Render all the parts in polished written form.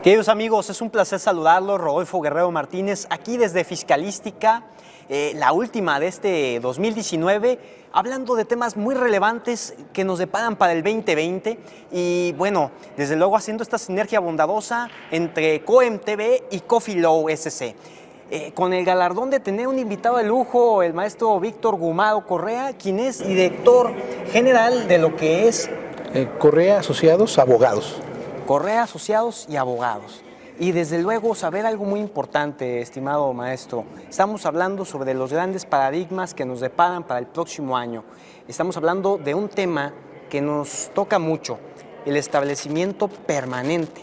Queridos amigos, es un placer saludarlos. Rodolfo Guerrero Martínez, aquí desde Fiscalística, la última de este 2019, hablando de temas muy relevantes que nos deparan para el 2020 y bueno, desde luego haciendo esta sinergia bondadosa entre COEM TV y Coffee Low SC. Con el galardón de tener un invitado de lujo, el maestro Víctor Gumaro Correa, quien es director general de lo que es Correa Asociados Abogados. Correa Asociados y Abogados. Y desde luego saber algo muy importante, estimado maestro. Estamos hablando sobre los grandes paradigmas que nos deparan para el próximo año. Estamos hablando de un tema que nos toca mucho, el establecimiento permanente.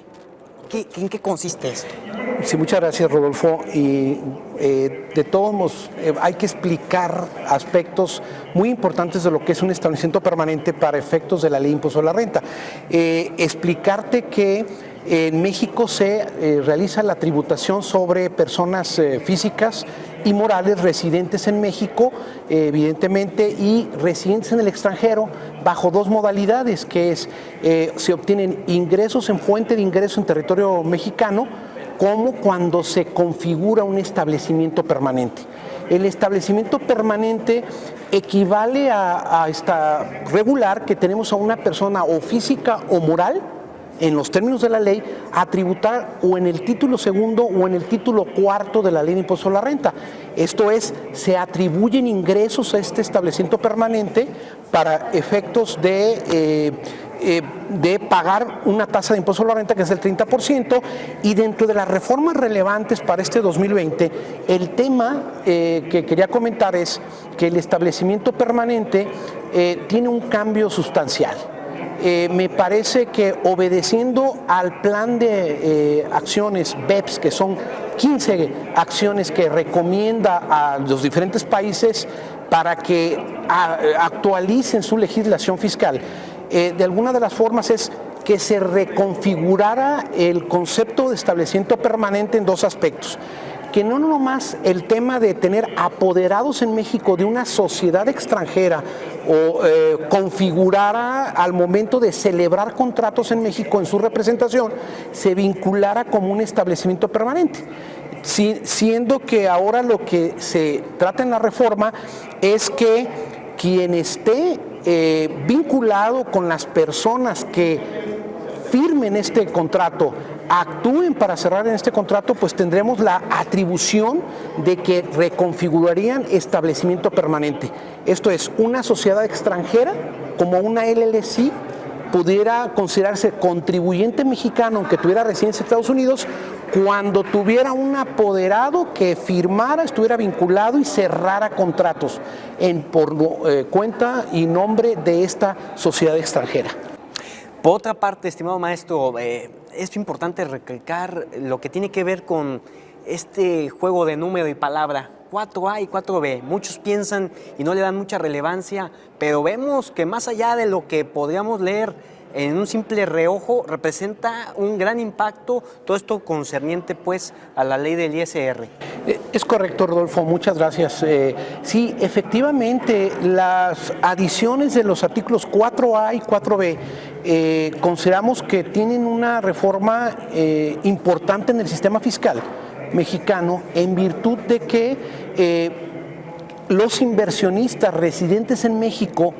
¿En qué consiste esto? Sí, muchas gracias, Rodolfo. Y de todos modos, hay que explicar aspectos muy importantes de lo que es un establecimiento permanente para efectos de la ley de impuesto a la renta. Explicarte que en México se realiza la tributación sobre personas físicas y morales residentes en México, evidentemente, y residentes en el extranjero bajo dos modalidades, que es, se obtienen ingresos en fuente de ingreso en territorio mexicano, como cuando se configura un establecimiento permanente. El establecimiento permanente equivale a esta regular que tenemos a una persona o física o moral, en los términos de la ley, a tributar o en el título segundo o en el título cuarto de la ley de impuesto a la renta. Esto es, se atribuyen ingresos a este establecimiento permanente para efectos de pagar una tasa de impuesto a la renta que es el 30%, y dentro de las reformas relevantes para este 2020, el tema que quería comentar es que el establecimiento permanente tiene un cambio sustancial. Me parece que obedeciendo al plan de acciones BEPS, que son 15 acciones que recomienda a los diferentes países para que actualicen su legislación fiscal, de alguna de las formas es que se reconfigurara el concepto de establecimiento permanente en dos aspectos. Que no nomás el tema de tener apoderados en México de una sociedad extranjera o configurara al momento de celebrar contratos en México en su representación, se vinculara como un establecimiento permanente. Siendo que ahora lo que se trata en la reforma es que quien esté vinculado con las personas que firmen este contrato, actúen para cerrar en este contrato, pues tendremos la atribución de que reconfigurarían establecimiento permanente. Esto es, una sociedad extranjera, como una LLC, pudiera considerarse contribuyente mexicano, aunque tuviera residencia en Estados Unidos, cuando tuviera un apoderado que firmara, estuviera vinculado y cerrara contratos por cuenta y nombre de esta sociedad extranjera. Por otra parte, estimado maestro, es importante recalcar lo que tiene que ver con este juego de número y palabra, 4A y 4B. Muchos piensan y no le dan mucha relevancia, pero vemos que más allá de lo que podríamos leer en un simple reojo, representa un gran impacto todo esto concerniente pues a la ley del ISR. Es correcto, Rodolfo, muchas gracias. Sí, efectivamente, las adiciones de los artículos 4A y 4B consideramos que tienen una reforma importante en el sistema fiscal mexicano, en virtud de que los inversionistas residentes en México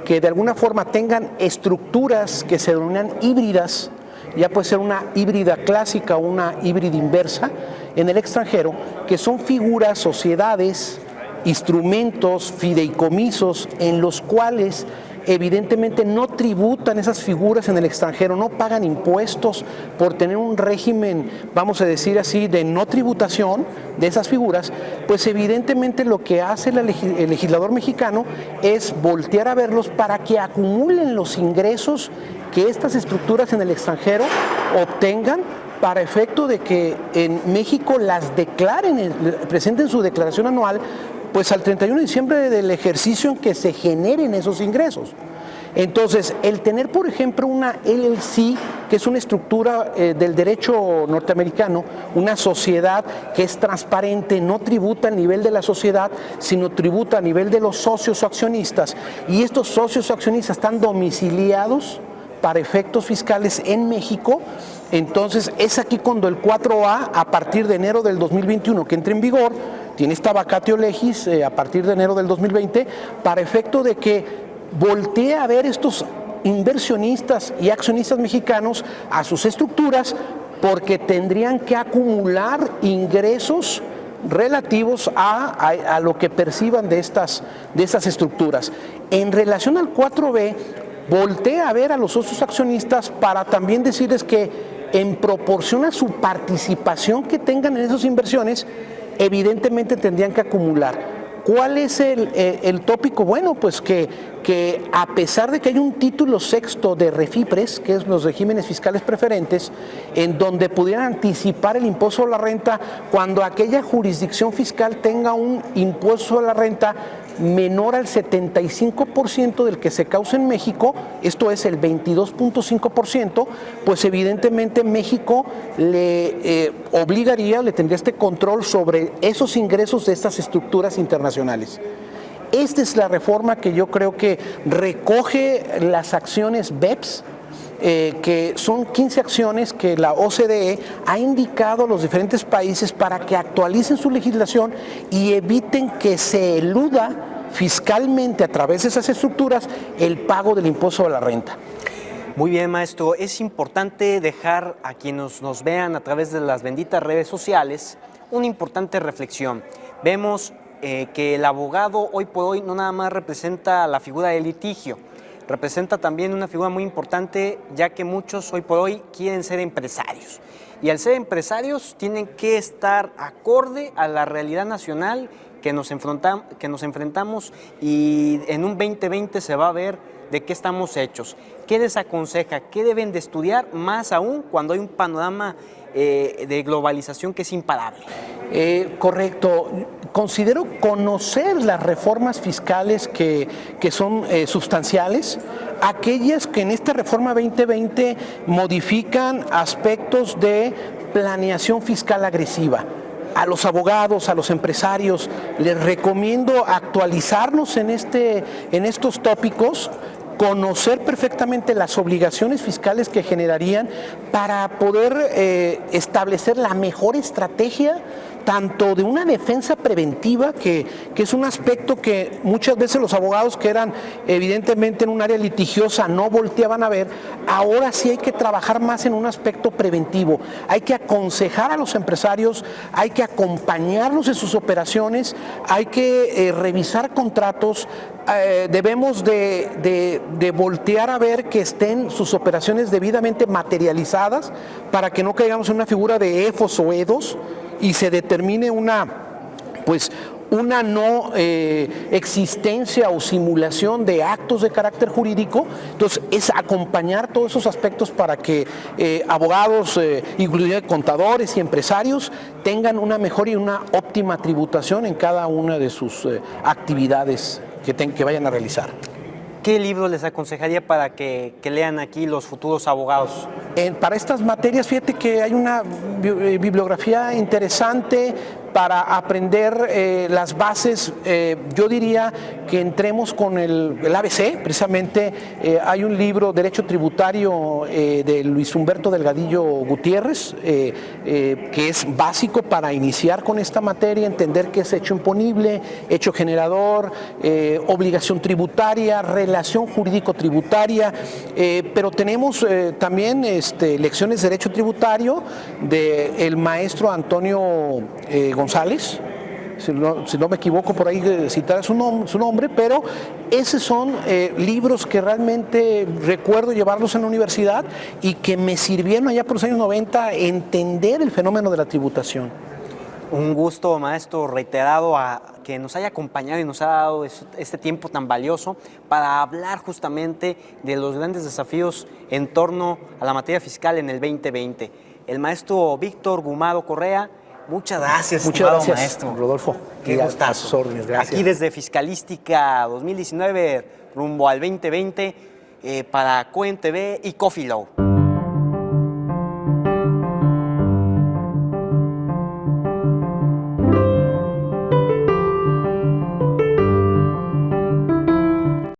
que de alguna forma tengan estructuras que se denominan híbridas, ya puede ser una híbrida clásica o una híbrida inversa en el extranjero, que son figuras, sociedades, instrumentos, fideicomisos en los cuales evidentemente no tributan esas figuras en el extranjero, no pagan impuestos por tener un régimen, vamos a decir así, de no tributación de esas figuras, pues evidentemente lo que hace el legislador mexicano es voltear a verlos para que acumulen los ingresos que estas estructuras en el extranjero obtengan para efecto de que en México las declaren, presenten su declaración anual, pues al 31 de diciembre del ejercicio en que se generen esos ingresos. Entonces, el tener, por ejemplo, una LLC, que es una estructura del derecho norteamericano, una sociedad que es transparente, no tributa a nivel de la sociedad, sino tributa a nivel de los socios o accionistas, y estos socios o accionistas están domiciliados para efectos fiscales en México. Entonces es aquí cuando el 4A, a partir de enero del 2021 que entre en vigor, tiene esta vacatio legis a partir de enero del 2020, para efecto de que voltee a ver estos inversionistas y accionistas mexicanos a sus estructuras, porque tendrían que acumular ingresos relativos a lo que perciban de estas estructuras. En relación al 4B, voltea a ver a los otros accionistas para también decirles que en proporción a su participación que tengan en esas inversiones, evidentemente tendrían que acumular. ¿Cuál es el tópico? Bueno, pues que a pesar de que hay un título sexto de REFIPRES, que es los regímenes fiscales preferentes, en donde pudieran anticipar el impuesto a la renta cuando aquella jurisdicción fiscal tenga un impuesto a la renta menor al 75% del que se causa en México, esto es el 22.5%, pues evidentemente México le obligaría, le tendría este control sobre esos ingresos de estas estructuras internacionales. Esta es la reforma que yo creo que recoge las acciones BEPS, que son 15 acciones que la OCDE ha indicado a los diferentes países para que actualicen su legislación y eviten que se eluda fiscalmente a través de esas estructuras el pago del impuesto a la renta. Muy bien, maestro. Es importante dejar a quienes nos vean a través de las benditas redes sociales una importante reflexión. Vemos que el abogado hoy por hoy no nada más representa la figura del litigio, representa también una figura muy importante, ya que muchos hoy por hoy quieren ser empresarios. Y al ser empresarios tienen que estar acorde a la realidad nacional que nos enfrentamos, y en un 2020 se va a ver de qué estamos hechos. ¿Qué les aconseja? ¿Qué deben de estudiar? Más aún cuando hay un panorama de globalización que es imparable. Correcto. Considero conocer las reformas fiscales que son sustanciales, aquellas que en esta reforma 2020 modifican aspectos de planeación fiscal agresiva. A los abogados, a los empresarios, les recomiendo actualizarnos en estos tópicos, conocer perfectamente las obligaciones fiscales que generarían para poder establecer la mejor estrategia, tanto de una defensa preventiva, que es un aspecto que muchas veces los abogados que eran evidentemente en un área litigiosa no volteaban a ver. Ahora sí hay que trabajar más en un aspecto preventivo, hay que aconsejar a los empresarios, hay que acompañarlos en sus operaciones, hay que revisar contratos, debemos de voltear a ver que estén sus operaciones debidamente materializadas para que no caigamos en una figura de EFOS o EDOS y se determine una no existencia o simulación de actos de carácter jurídico. Entonces es acompañar todos esos aspectos para que abogados, inclusive contadores y empresarios, tengan una mejor y una óptima tributación en cada una de sus actividades que vayan a realizar. ¿Qué libro les aconsejaría para que lean aquí los futuros abogados? Para estas materias, fíjate que hay una bibliografía interesante para aprender las bases. Yo diría que entremos con el ABC, precisamente hay un libro, Derecho Tributario, de Luis Humberto Delgadillo Gutiérrez, que es básico para iniciar con esta materia, entender qué es hecho imponible, hecho generador, obligación tributaria, relación jurídico-tributaria, pero tenemos también lecciones de Derecho Tributario del maestro Antonio González, si no me equivoco por ahí citar su nombre, pero esos son libros que realmente recuerdo llevarlos en la universidad y que me sirvieron allá por los años 90 a entender el fenómeno de la tributación. Un gusto, maestro, reiterado a que nos haya acompañado y nos ha dado este tiempo tan valioso para hablar justamente de los grandes desafíos en torno a la materia fiscal en el 2020. El maestro Víctor Gumado Correa, muchas gracias. Muchas gracias, maestro Rodolfo. Qué gustazo. Gracias. Aquí desde Fiscalística 2019 rumbo al 2020 para Cohen TV y Coffee Law.